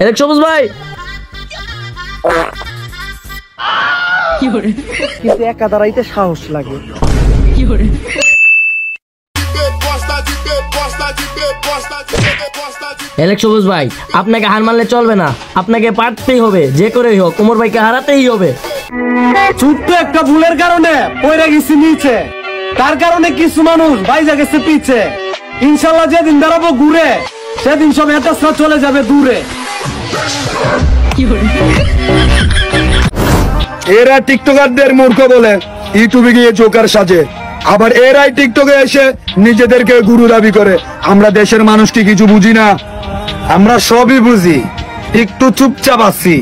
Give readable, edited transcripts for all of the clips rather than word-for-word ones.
এলেক সবুজ ভাই কিন্তু একা দাঁড়াইতে সাহস লাগে। এলেক সবুজ ভাই আপনাকে হার মানলে চলবে না, আপনাকে পারতেই হবে, যে করেই হোক ওমর ভাইকে হারাতেই হবে। ছোট্ট একটা ভুলের কারণে পড়ে গেছি নিচে, তার কারণে কিছু মানুষ বাইজা গেছে পিছে। ইনশাল্লাহ যেদিন দাঁড়াবো ঘুরে, সেদিন সব এতটা চলে যাবে দূরে। এরা টিকটকারদের মূর্খ বলে ইউটিউবে গিয়ে জোকার সাজে, আবার এরাই টিকটকে এসে নিজেদেরকে গুরু দাবি করে। আমরা দেশের মানুষ কি কিছু বুঝি না? আমরা সবই বুঝি, একটু চুপচাপ আছি,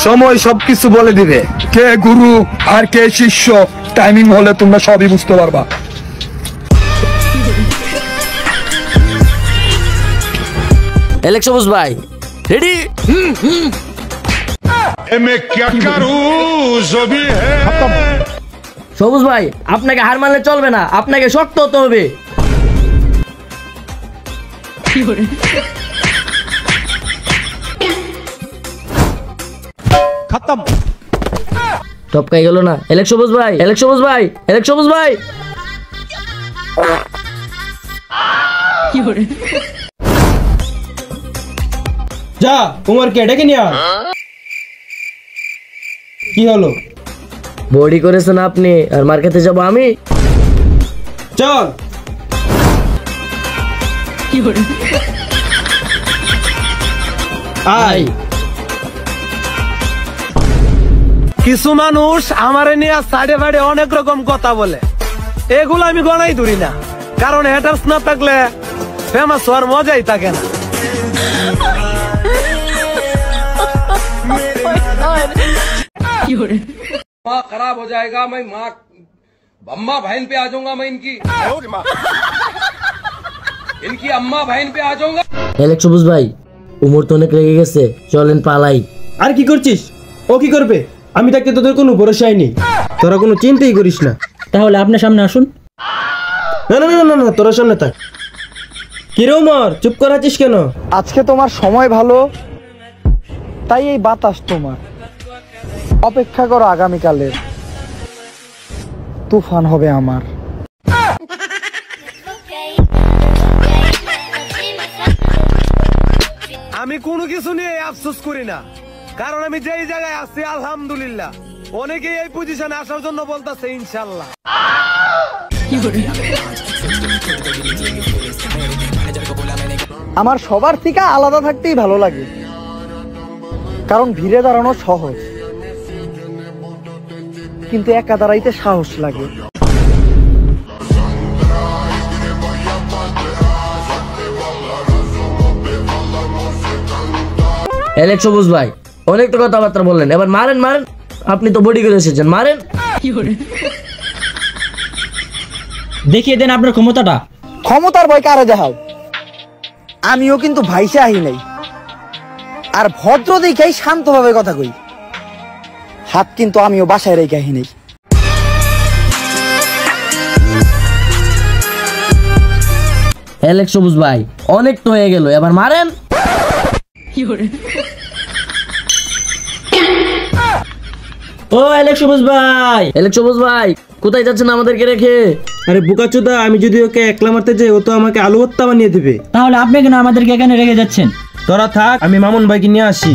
সময় সবকিছু বলে দিবে কে গুরু আর কে শিষ্য। টাইমিং হলে তোমরা সবই বুঝতে পারবা। এলেক সবুজ ভাই রেডি? সবুজ ভাই আপনাকে হার মানলে চলবে না, আপনাকে শক্ত হতে হবে। খতম। টপকাই গেল না। এলেক সবুজ ভাই, এলেক সবুজ ভাই, এলেক সবুজ ভাই। যা উমরকে ডেকে নিয়ে আয়। কি হলো? বডি করেছেন আপনি আর মার খেতে যাবো আমি? চল। আয়। কিছু মানুষ আমারে নিয়ে সাইডে বাইডে অনেক রকম কথা বলে, এগুলো আমি গণাই ধরি না, কারণ হ্যাটার্স না থাকলে ফেমাস হওয়ার মজাই থাকে না। माँ खराब हो जाएगा, मैं माँ अम्मा बहन पे आ जाऊंगा, मैं इनकी अम्मा बहन पे आ जाऊंगा। এলেক সবুজ ভাই উমর তো অনেক রেগে গেছে, চলেন পালাই। আর কি করছিস? ও কি করবে? আমি তাকে তোদের কোনো ভরসাই নেই, তোরা কোনো চিন্তাই করিস না। তাহলে আপনার সামনে আসুন। না না না না, তোরা সামনে থাক। কিরে উমর, চুপ করে আছিস কেন? আজকে তোমার সময় ভালো, তাই এই বাতাস তোমার। অপেক্ষা করো, আগামীকালের তুফান হবে আমার। আমি কোনো কিছু নিয়ে আফসোস করি না, কারণ আমি যেই জায়গায় আছি আলহামদুলিল্লাহ। অনেকেই এই পজিশনে আসার জন্য বলতেছে ইনশাল্লাহ। আমার সবার থেকে আলাদা থাকতেই ভালো লাগে, কারণ ভিড়ে দাঁড়ানো সহজ, কিন্তু একা দাঁড়াইতে সাহস লাগে। এলেক সবুজ ভাই অনেক তো কথাবার্তা বললেন, এবার মারেন মারেন। আপনি তো বডি করে এসেছেন, মারেন। দেখিয়ে দেন আপনার ক্ষমতাটা। ক্ষমতার ভয় কারে দেখাও? আমিও কিন্তু ভাইসা আহি নাই, আর ভদ্র দেখাই শান্তভাবে কথা কই। হাত কিন্তু আমিও বাসায় রেখে আহি নাই। এলেক সবুজ ভাই অনেক তো হয়ে গেল, এবার মারেন। ও এলেক সবুজ ভাই, এলেক সবুজ ভাই কোথায় যাচ্ছেন আমাদেরকে রেখে? আরে বোকাচোদা, আমি যদি ওকে একলা মারতে যাই ও তো আমাকে আলু ভর্তা বানিয়ে দেবে। তাহলে আপনি কেন আমাদেরকে এখানে রেখে যাচ্ছেন? তোরা থাক, আমি মামুন ভাইকে নিয়ে আসি।